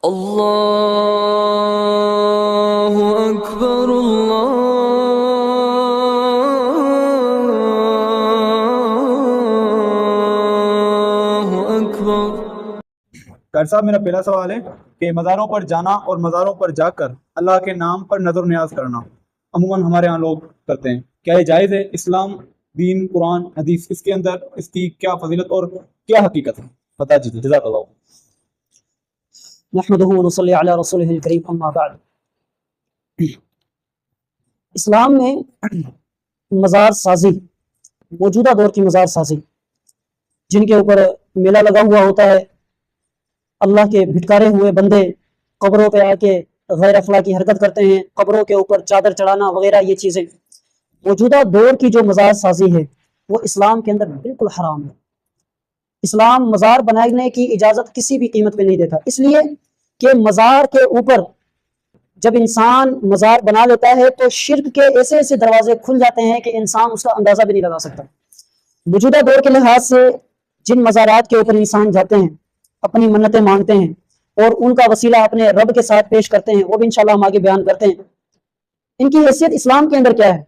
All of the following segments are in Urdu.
اللہ اکبر اللہ اکبر۔ ڈاکٹر صاحب، میرا پہلا سوال ہے کہ مزاروں پر جانا اور مزاروں پر جا کر اللہ کے نام پر نظر و نیاز کرنا عموماً ہمارے ہاں لوگ کرتے ہیں، کیا یہ جائز ہے؟ اسلام، دین، قرآن، حدیث، اس کے اندر اس کی کیا فضیلت اور کیا حقیقت ہے؟ بتا دیجیے، جزاک اللہ۔ نحمدہ ونصلی علی رسولہ الکریم، اما بعد۔ اسلام میں مزار سازی، موجودہ دور کی مزار سازی، جن کے اوپر میلہ لگا ہوا ہوتا ہے، اللہ کے بھٹکارے ہوئے بندے قبروں پہ آ کے غیر اخلاقی حرکت کرتے ہیں، قبروں کے اوپر چادر چڑھانا وغیرہ، یہ چیزیں موجودہ دور کی جو مزار سازی ہے وہ اسلام کے اندر بالکل حرام ہے۔ اسلام مزار بنانے کی اجازت کسی بھی قیمت پہ نہیں دیتا، اس لیے کہ مزار کے اوپر جب انسان مزار بنا لیتا ہے تو شرک کے ایسے ایسے دروازے کھل جاتے ہیں کہ انسان اس کا اندازہ بھی نہیں لگا سکتا۔ موجودہ دور کے لحاظ سے جن مزارات کے اوپر انسان جاتے ہیں، اپنی منتیں مانگتے ہیں اور ان کا وسیلہ اپنے رب کے ساتھ پیش کرتے ہیں، وہ بھی انشاءاللہ ہم آگے بیان کرتے ہیں۔ ان کی حیثیت اسلام کے اندر کیا ہے؟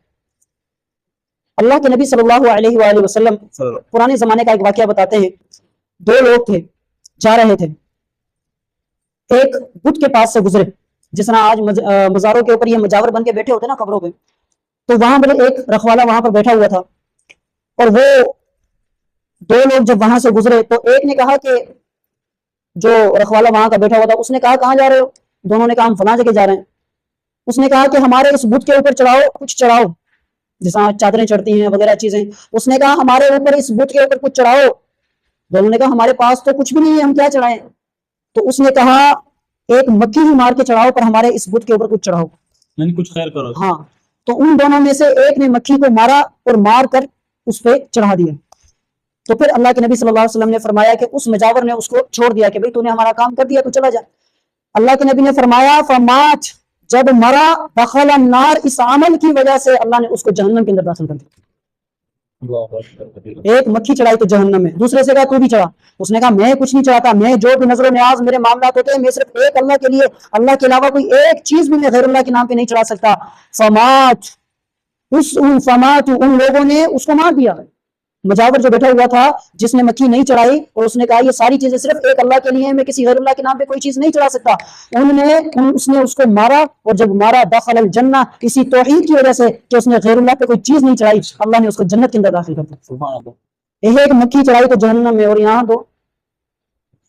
اللہ کے نبی صلی اللہ علیہ وآلہ وسلم پرانے زمانے کا ایک واقعہ بتاتے ہیں۔ دو لوگ تھے، جا رہے تھے، ایک بت کے پاس سے گزرے، جس طرح آج مزاروں کے اوپر یہ مجاور بن کے بیٹھے ہوتے نا قبروں پہ، تو وہاں پر ایک رکھوالا وہاں پر بیٹھا ہوا تھا، اور وہ دو لوگ جب وہاں سے گزرے تو ایک نے کہا کہ جو رکھوالا وہاں کا بیٹھا ہوا تھا، اس نے کہا کہاں جا رہے ہو؟ دونوں نے کہا ہم فلاں جگہ جا رہے ہیں۔ اس نے کہا کہ ہمارے اس بت کے اوپر چڑھاؤ، کچھ چڑھاؤ، جیسا چادریں چڑھتی ہیں وغیرہ چیزیں۔ اس نے کہا ہمارے اوپر اس بت کے اوپر کچھ چڑھاؤ۔ دونوں نے کہا ہمارے پاس تو کچھ بھی نہیں ہے، ہم کیا چڑھائیں؟ تو اس نے کہا ایک مکھی ہی مار کے چڑھاؤ، پر ہمارے اس بت کے اوپر کچھ چڑھاؤ، یعنی کچھ خیر کرو۔ ہاں، تو ان دونوں میں سے ایک نے مکھی کو مارا اور مار کر اس پہ چڑھا دیا۔ تو پھر اللہ کے نبی صلی اللہ علیہ وسلم نے فرمایا کہ اس مجاور نے اس کو چھوڑ دیا کہ بھئی تو نے ہمارا کام کر دیا، تو چلا جا۔ اللہ کے نبی نے فرمایا فمات، جب مرا دخل النار، اس عمل کی وجہ سے اللہ نے اس کو جہنم کے اندر داخل کر دیا۔ ایک مکھی چڑھائی تو جہنم میں، دوسرے سے کہا تو بھی چڑھا۔ اس نے کہا میں کچھ نہیں چڑھاتا، میں جو بھی نظر و نیاز میرے معاملات ہوتے ہیں میں صرف ایک اللہ کے لیے، اللہ کے علاوہ کوئی ایک چیز بھی میں غیر اللہ کے نام پہ نہیں چڑھا سکتا۔ فمات، ان لوگوں نے اس کو مار دیا۔ مجاور جو بیٹھا ہوا تھا، جس نے مکھی نہیں چڑھائی اور اس نے کہا یہ ساری چیزیں صرف ایک اللہ کے لیے ہیں، میں کسی غیر اللہ کے نام پہ کوئی چیز نہیں چڑھا سکتا، اس نے اس کو مارا، اور جب مارا دخل الجنہ، اسی توحید کی وجہ سے کہ اس نے غیر اللہ پہ کوئی چیز نہیں چڑھائی، اللہ نے اس کو جنت کے اندر داخل کر دیا۔ سبحان اللہ۔ ایک مکھی چڑھائی تو جہنم میں، اور یہاں تو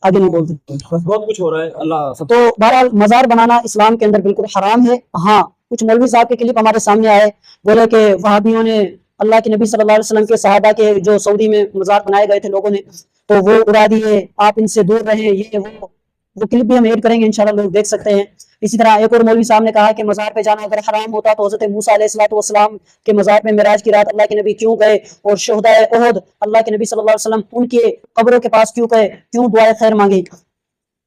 آگے نہیں بولتے، بہت کچھ ہو رہا ہے۔ اللہ تو بہرحال مزار بنانا اسلام کے اندر بالکل حرام ہے۔ ہاں، کچھ مولوی صاحب کے کلپ ہمارے سامنے آئے، بولے کہ وہابیوں نے اللہ کے نبی صلی اللہ علیہ وسلم کے صحابہ کے جو سعودی میں مزار بنائے گئے تھے لوگوں نے، تو وہ اڑا دیے، آپ ان سے دور رہیں، یہ وہ کلپ بھی ہم ایڈ کریں گے، انشاءاللہ لوگ دیکھ سکتے ہیں۔ اسی طرح ایک اور مولوی صاحب نے کہا کہ مزار پہ جانا اگر حرام ہوتا تو حضرت موسیٰ علیہ السلام کے مزار پہ معراج کی رات اللہ کے نبی کیوں گئے، اور شہدائے احد اللہ کے نبی صلی اللہ علیہ وسلم ان کے قبروں کے پاس کیوں گئے، کیوں دعائے خیر مانگی؟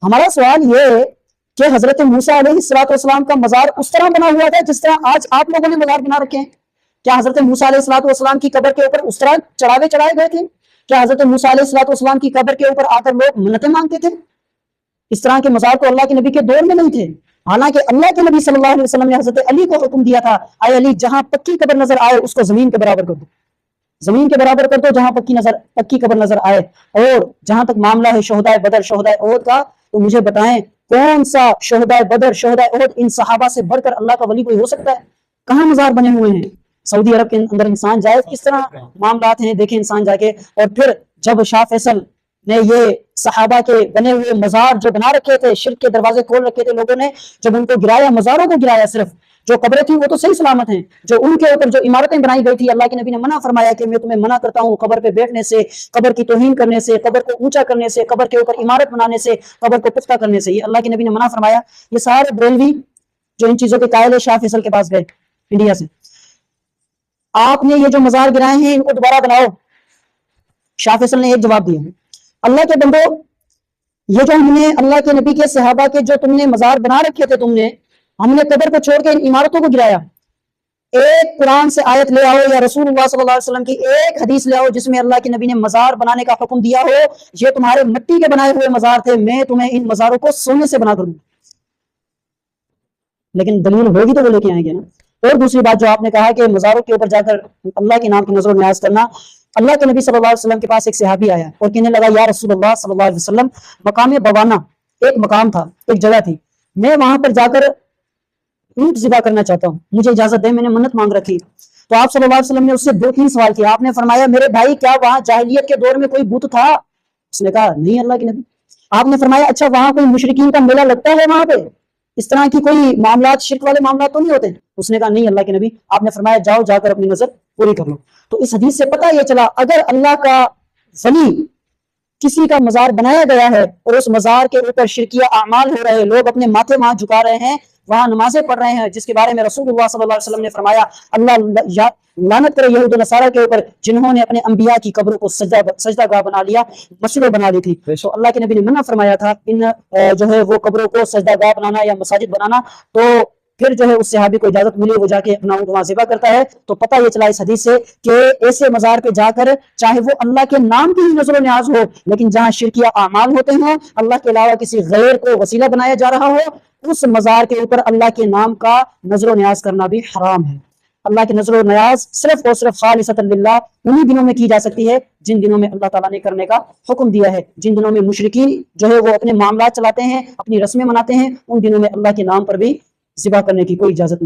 ہمارا سوال یہ ہے کہ حضرت موسیٰ علیہ السلام کا مزار اس طرح بنا ہوا تھا جس طرح آج آپ لوگوں نے مزار بنا رکھے ہیں؟ کیا حضرت موسیٰ علیہ السلام کی قبر کے اوپر اس طرح چڑھاوے چڑھائے گئے تھے؟ کیا حضرت موسیٰ علیہ السلام کی قبر کے اوپر آ کر لوگ منتیں مانگتے تھے؟ اس طرح کے مزار تو اللہ کے نبی کے دور میں نہیں تھے۔ حالانکہ اللہ کے نبی صلی اللہ علیہ وسلم نے حضرت علی کو حکم دیا تھا، اے علی جہاں پکی قبر نظر آئے اس کو زمین کے برابر کر دو، زمین کے برابر کر دو جہاں پکی قبر نظر آئے۔ اور جہاں تک معاملہ ہے شہدائے بدر، شہدائے احد کا، تو مجھے بتائیں کون سا شہدائے بدر، شہدائے احد ان صحابہ سے بڑھ کر اللہ کا ولی کوئی ہو سکتا ہے؟ کہاں مزار بنے ہوئے ہیں؟ سعودی عرب کے اندر انسان جائے، کس طرح معاملات ہیں دیکھیں انسان جا کے۔ اور پھر جب شاہ فیصل نے یہ صحابہ کے بنے ہوئے مزار جو بنا رکھے تھے، شرک کے دروازے کھول رکھے تھے لوگوں نے، جب ان کو گرایا، مزاروں کو گرایا، صرف جو قبریں تھیں وہ تو صحیح سلامت ہیں، جو ان کے اوپر جو عمارتیں بنائی گئی تھی، اللہ کے نبی نے منع فرمایا کہ میں تمہیں منع کرتا ہوں قبر پہ بیٹھنے سے، قبر کی توہین کرنے سے، قبر کو اونچا کرنے سے، قبر کے اوپر عمارت بنانے سے، قبر کو پختہ کرنے سے، یہ اللہ کے نبی نے منع فرمایا۔ یہ سارے بریلوی جو ان چیزوں کے قائل ہے شاہ فیصل کے پاس گئے انڈیا سے، آپ نے یہ جو مزار گرائے ہیں ان کو دوبارہ بناؤ۔ شاہ فیصل نے ایک جواب دیا، اللہ کے بندو، یہ جو ہم نے اللہ کے نبی کے صحابہ کے جو تم نے مزار بنا رکھے تھے، ہم نے قبر کو چھوڑ کے ان عمارتوں کو گرایا، ایک قرآن سے آیت لے آؤ یا رسول اللہ صلی اللہ علیہ وسلم کی ایک حدیث لے آؤ جس میں اللہ کے نبی نے مزار بنانے کا حکم دیا ہو یہ تمہارے مٹی کے بنائے ہوئے مزار تھے، میں تمہیں ان مزاروں کو سونے سے بنا کر دوں، لیکن دلیل ہوگی تو وہ لے کے آئیں گے نا۔ اور دوسری بات جو آپ نے کہا کہ مزاروں کے اوپر جا کر اللہ کے نام کی نظر و نیاز کرنا، اللہ کے نبی صلی اللہ علیہ وسلم کے پاس ایک صحابی آیا اور کہنے لگا یا رسول اللہ صلی اللہ علیہ وسلم، مقام بوانا ایک مقام تھا، ایک جگہ تھی، میں وہاں پر جا کر اونٹ ذبح کرنا چاہتا ہوں، مجھے اجازت دے، میں نے منت مانگ رکھی۔ تو آپ صلی اللہ علیہ وسلم نے اس سے 2-3 سوال کیا۔ آپ نے فرمایا میرے بھائی کیا وہاں جاہلیت کے دور میں کوئی بت تھا؟ اس نے کہا نہیں اللہ کے نبی۔ آپ نے فرمایا اچھا وہاں کوئی مشرکین کا میلہ لگتا ہے وہاں پہ، اس طرح کی کوئی معاملات شرک والے معاملات تو نہیں ہوتے؟ اس نے کہا نہیں اللہ کے نبی۔ آپ نے فرمایا جاؤ جا کر اپنی نظر پوری کر لو۔ تو اس حدیث سے پتہ یہ چلا اگر اللہ کا ولی کسی کا مزار بنایا گیا ہے اور اس مزار کے اوپر شرکیہ اعمال ہو رہے ہیں، لوگ اپنے ماتھے وہاں جھکا رہے ہیں، وہاں نمازیں پڑھ رہے ہیں، جس کے بارے میں رسول اللہ صلی اللہ علیہ وسلم نے فرمایا اللہ لعنت کرے یہود و نصارہ کے اوپر جنہوں نے اپنے انبیاء کی قبروں کو سجدہ گاہ بنا لیا، مسجدیں بنا لی تھی۔ تو اللہ کے نبی نے منع فرمایا تھا ان جو ہے وہ قبروں کو سجدہ گاہ بنانا یا مساجد بنانا۔ تو پھر جو ہے اس صحابی کو اجازت ملی، وہ جا کے اپنا اونٹ وہاں ذبح کرتا ہے۔ تو پتہ یہ چلا اس حدیث سے کہ ایسے مزار پہ جا کر چاہے وہ اللہ کے نام کی ہی نظر و نیاز ہو، لیکن جہاں شرکیہ اعمال ہوتے ہیں، اللہ کے علاوہ کسی غیر کو وسیلہ بنایا جا رہا ہو، اس مزار کے اوپر اللہ کے نام کا نظر و نیاز کرنا بھی حرام ہے۔ اللہ کی نظر و نیاز صرف اور صرف خالصۃ للہ انہی دنوں میں کی جا سکتی ہے جن دنوں میں اللہ تعالیٰ نے کرنے کا حکم دیا ہے۔ جن دنوں میں مشرکین جو ہے وہ اپنے معاملات چلاتے ہیں، اپنی رسمیں مناتے ہیں، ان دنوں میں اللہ کے نام پر بھی ذبح کرنے کی کوئی اجازت نہیں۔